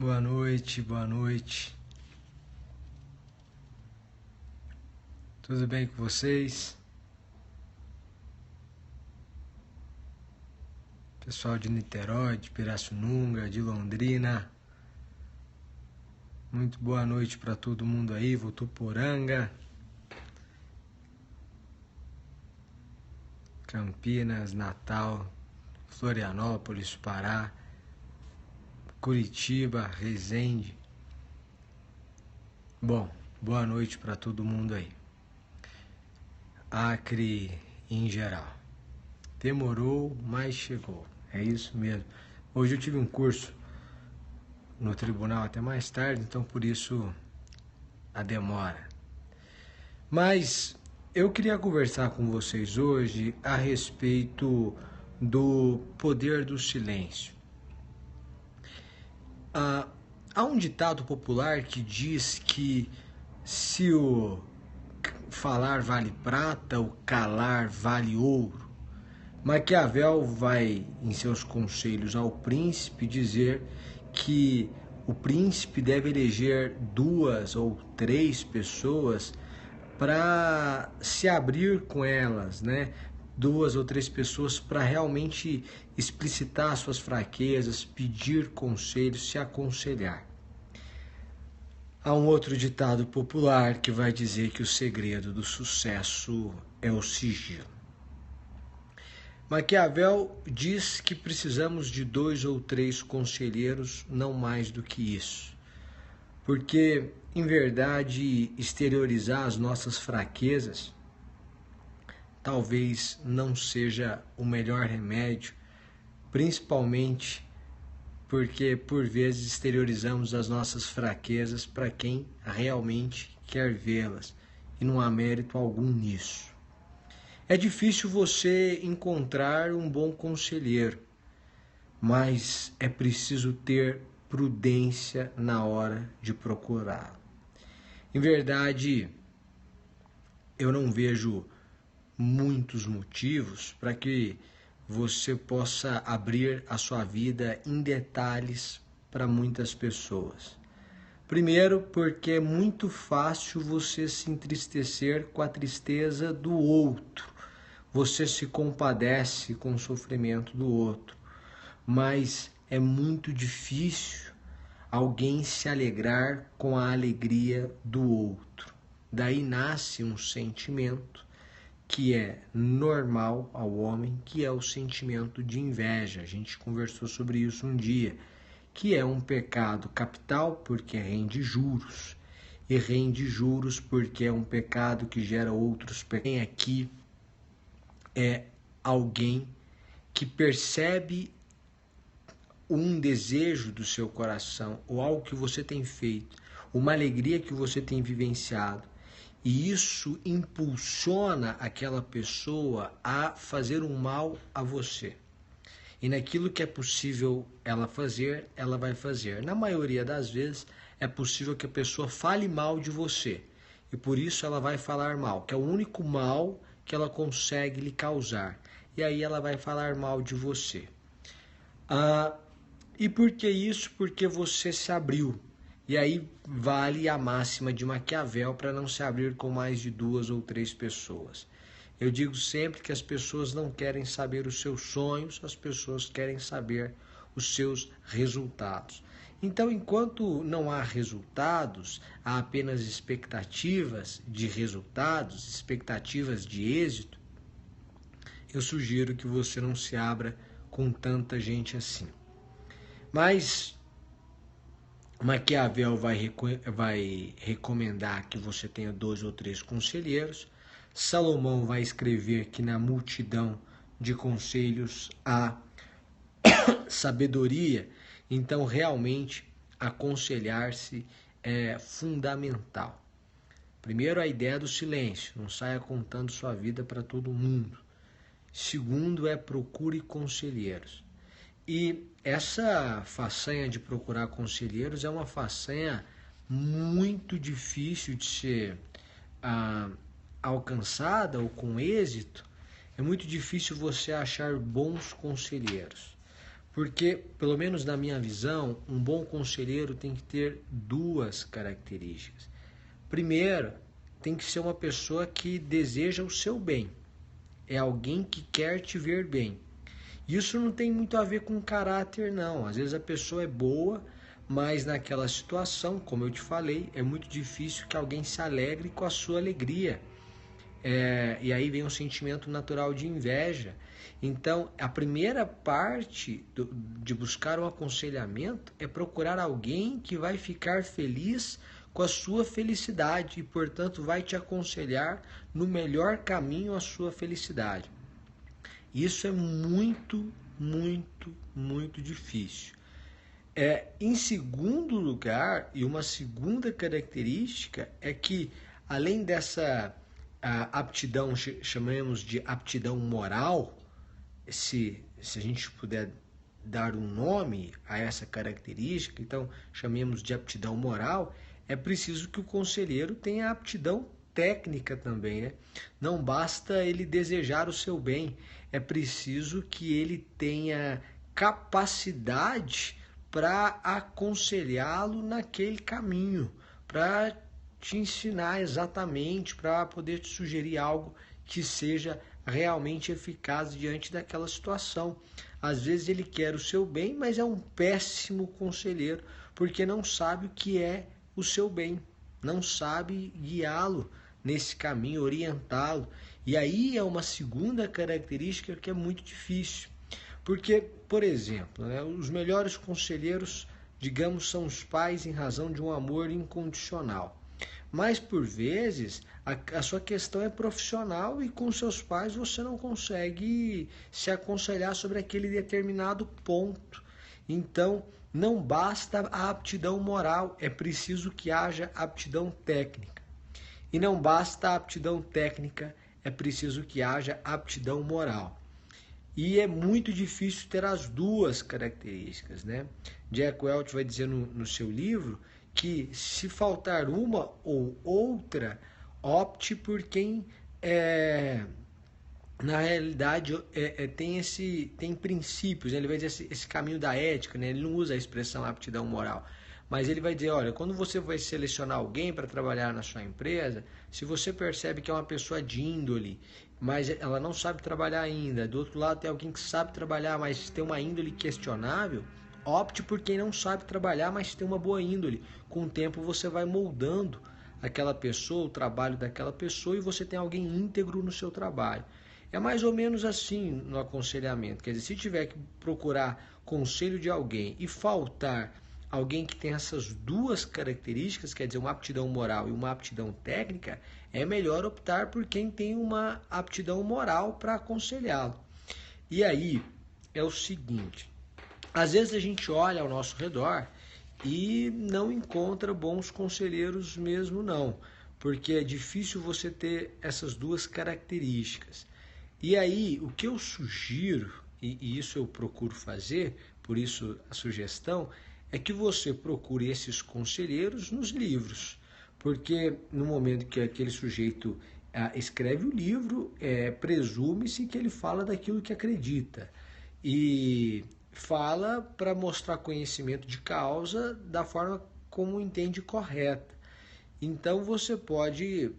Boa noite, boa noite. Tudo bem com vocês? Pessoal de Niterói, de Pirassununga, de Londrina. Muito boa noite para todo mundo aí, Votuporanga, Campinas, Natal, Florianópolis, Pará, Curitiba, Resende. Bom, boa noite para todo mundo aí. Acre em geral. Demorou, mas chegou. É isso mesmo. Hoje eu tive um curso no tribunal até mais tarde, então por isso a demora. Mas eu queria conversar com vocês hoje a respeito do poder do silêncio. Há um ditado popular que diz que se o falar vale prata, o calar vale ouro. Maquiavel vai, em seus conselhos ao príncipe, dizer que o príncipe deve eleger 2 ou 3 pessoas para se abrir com elas, né? 2 ou 3 pessoas para realmente explicitar suas fraquezas, pedir conselhos, se aconselhar. Há um outro ditado popular que vai dizer que o segredo do sucesso é o sigilo. Maquiavel diz que precisamos de 2 ou 3 conselheiros, não mais do que isso. Porque, em verdade, exteriorizar as nossas fraquezas talvez não seja o melhor remédio, principalmente porque, por vezes, exteriorizamos as nossas fraquezas para quem realmente quer vê-las, e não há mérito algum nisso. É difícil você encontrar um bom conselheiro, mas é preciso ter prudência na hora de procurá-lo. Em verdade, eu não vejo muitos motivos para que você possa abrir a sua vida em detalhes para muitas pessoas. Primeiro, porque é muito fácil você se entristecer com a tristeza do outro. Você se compadece com o sofrimento do outro, mas é muito difícil alguém se alegrar com a alegria do outro. Daí nasce um sentimento que é normal ao homem, que é o sentimento de inveja. A gente conversou sobre isso um dia, que é um pecado capital porque rende juros, e rende juros porque é um pecado que gera outros pecados. Quem aqui é alguém que percebe um desejo do seu coração, ou algo que você tem feito, uma alegria que você tem vivenciado, e isso impulsiona aquela pessoa a fazer um mal a você. E naquilo que é possível ela fazer, ela vai fazer. Na maioria das vezes, é possível que a pessoa fale mal de você, e por isso ela vai falar mal, que é o único mal que ela consegue lhe causar. E aí ela vai falar mal de você. E por que isso? Porque você se abriu. E aí vale a máxima de Maquiavel para não se abrir com mais de 2 ou 3 pessoas. Eu digo sempre que as pessoas não querem saber os seus sonhos, as pessoas querem saber os seus resultados. Então, enquanto não há resultados, há apenas expectativas de resultados, expectativas de êxito, eu sugiro que você não se abra com tanta gente assim. Mas Maquiavel vai recomendar que você tenha 2 ou 3 conselheiros. Salomão vai escrever que na multidão de conselhos há sabedoria. Então, realmente, aconselhar-se é fundamental. Primeiro, a ideia do silêncio. Não saia contando sua vida para todo mundo. Segundo, procure conselheiros. E essa façanha de procurar conselheiros é uma façanha muito difícil de ser alcançada ou com êxito. É muito difícil você achar bons conselheiros. Porque, pelo menos na minha visão, um bom conselheiro tem que ter duas características. Primeiro, tem que ser uma pessoa que deseja o seu bem. É alguém que quer te ver bem. Isso não tem muito a ver com caráter, não. Às vezes a pessoa é boa, mas naquela situação, como eu te falei, é muito difícil que alguém se alegre com a sua alegria. E aí vem um sentimento natural de inveja. Então, a primeira parte de buscar um aconselhamento é procurar alguém que vai ficar feliz com a sua felicidade e, portanto, vai te aconselhar no melhor caminho à sua felicidade. Isso é muito, muito, muito difícil. Em segundo lugar, e uma segunda característica, é que além dessa aptidão, chamamos de aptidão moral, se a gente puder dar um nome a essa característica, então chamemos de aptidão moral, é preciso que o conselheiro tenha aptidão técnica também, né? Não basta ele desejar o seu bem, é preciso que ele tenha capacidade para aconselhá-lo naquele caminho, para te ensinar exatamente, para poder te sugerir algo que seja realmente eficaz diante daquela situação. Às vezes ele quer o seu bem, mas é um péssimo conselheiro, porque não sabe o que é o seu bem, não sabe guiá-lo nesse caminho, orientá-lo. E aí é uma segunda característica que é muito difícil. Porque, por exemplo, né, os melhores conselheiros, digamos, são os pais em razão de um amor incondicional. Mas, por vezes, a sua questão é profissional e com seus pais você não consegue se aconselhar sobre aquele determinado ponto. Então, não basta a aptidão moral, é preciso que haja aptidão técnica. E não basta a aptidão técnica, é preciso que haja aptidão moral. E é muito difícil ter as duas características, né? Jack Welch vai dizer no seu livro que se faltar uma ou outra, opte por quem na realidade tem princípios, né? Ele vai dizer esse caminho da ética, né? Ele não usa a expressão aptidão moral, mas ele vai dizer, olha, quando você vai selecionar alguém para trabalhar na sua empresa, se você percebe que é uma pessoa de índole, mas ela não sabe trabalhar ainda, do outro lado tem alguém que sabe trabalhar, mas tem uma índole questionável, opte por quem não sabe trabalhar, mas tem uma boa índole. Com o tempo você vai moldando aquela pessoa, o trabalho daquela pessoa, e você tem alguém íntegro no seu trabalho. É mais ou menos assim no aconselhamento. Quer dizer, se tiver que procurar conselho de alguém e faltar alguém que tem essas duas características, quer dizer, uma aptidão moral e uma aptidão técnica, é melhor optar por quem tem uma aptidão moral para aconselhá-lo. E aí é o seguinte, às vezes a gente olha ao nosso redor e não encontra bons conselheiros mesmo não, porque é difícil você ter essas duas características. E aí, o que eu sugiro, e isso eu procuro fazer, por isso a sugestão, é que você procure esses conselheiros nos livros. Porque no momento que aquele sujeito escreve o livro, presume-se que ele fala daquilo que acredita. E fala para mostrar conhecimento de causa da forma como entende correta. Então você pode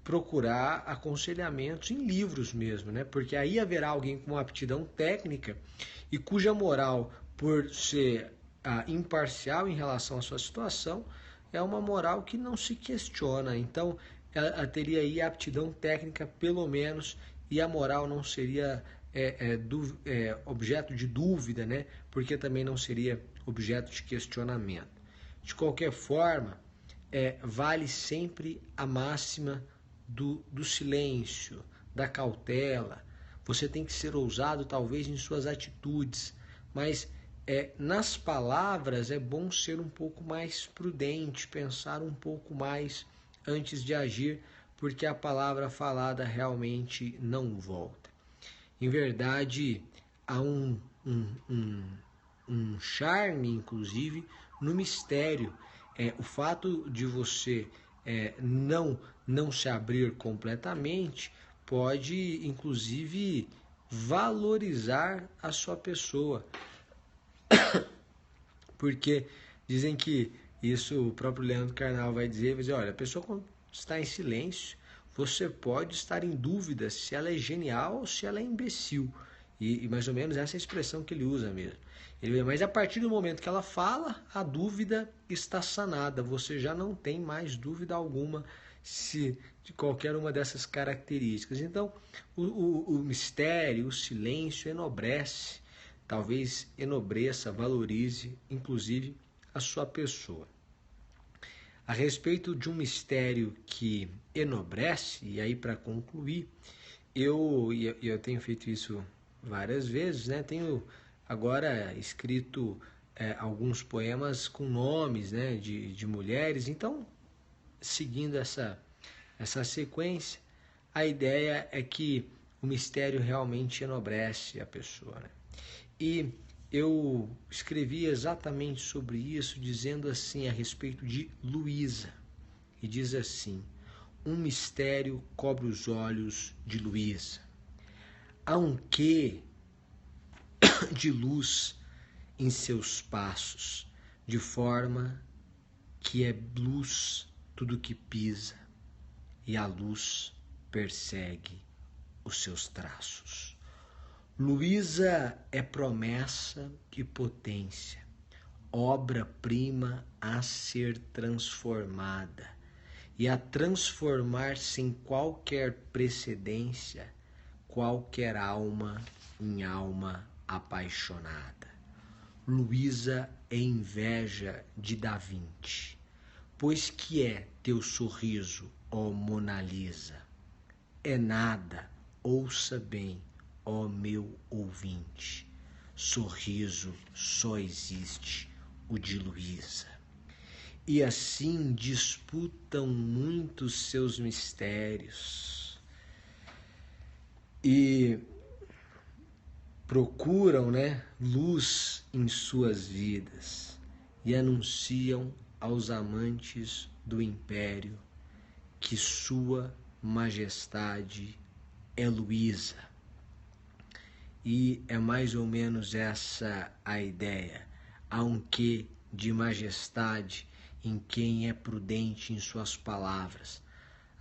procurar aconselhamentos em livros mesmo, né? Porque aí haverá alguém com uma aptidão técnica e cuja moral, por ser imparcial em relação à sua situação, é uma moral que não se questiona. Então, ela teria aí a aptidão técnica, pelo menos, e a moral não seria objeto de dúvida, né? Porque também não seria objeto de questionamento. De qualquer forma, vale sempre a máxima do silêncio, da cautela. Você tem que ser ousado, talvez, em suas atitudes, mas nas palavras é bom ser um pouco mais prudente, pensar um pouco mais antes de agir, porque a palavra falada realmente não volta. Em verdade, há um charme, inclusive, no mistério. O fato de você não se abrir completamente pode, inclusive, valorizar a sua pessoa. Porque dizem que isso o próprio Leandro Carnal vai dizer, olha, a pessoa quando está em silêncio, você pode estar em dúvida se ela é genial ou se ela é imbecil. E mais ou menos essa é a expressão que ele usa mesmo. Mas a partir do momento que ela fala, a dúvida está sanada. Você já não tem mais dúvida alguma de qualquer uma dessas características. Então, o mistério, o silêncio enobrece, talvez enobreça, valorize, inclusive, a sua pessoa. A respeito de um mistério que enobrece, e aí para concluir, eu tenho feito isso várias vezes, né? Tenho agora escrito alguns poemas com nomes, né, de mulheres, então, seguindo essa sequência, a ideia é que o mistério realmente enobrece a pessoa, né? E eu escrevi exatamente sobre isso, dizendo assim a respeito de Luísa. E diz assim: um mistério cobre os olhos de Luísa. Há um quê de luz em seus passos, de forma que é luz tudo que pisa, e a luz persegue os seus traços. Luísa é promessa e potência, obra-prima a ser transformada, e a transformar sem qualquer precedência qualquer alma em alma apaixonada. Luísa é inveja de Da Vinci, pois que é teu sorriso, ó Mona Lisa? É nada, ouça bem, ó meu ouvinte, sorriso só existe o de Luísa. E assim disputam muitos seus mistérios e procuram, né, luz em suas vidas e anunciam aos amantes do império que sua majestade é Luísa. E é mais ou menos essa a ideia. Há um quê de majestade em quem é prudente em suas palavras.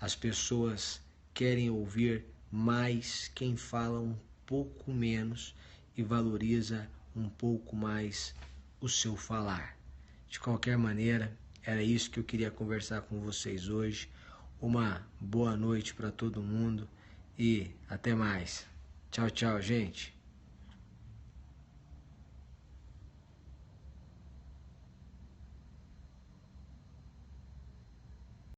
As pessoas querem ouvir mais quem fala um pouco menos e valoriza um pouco mais o seu falar. De qualquer maneira, era isso que eu queria conversar com vocês hoje. Uma boa noite para todo mundo e até mais. Tchau, tchau, gente.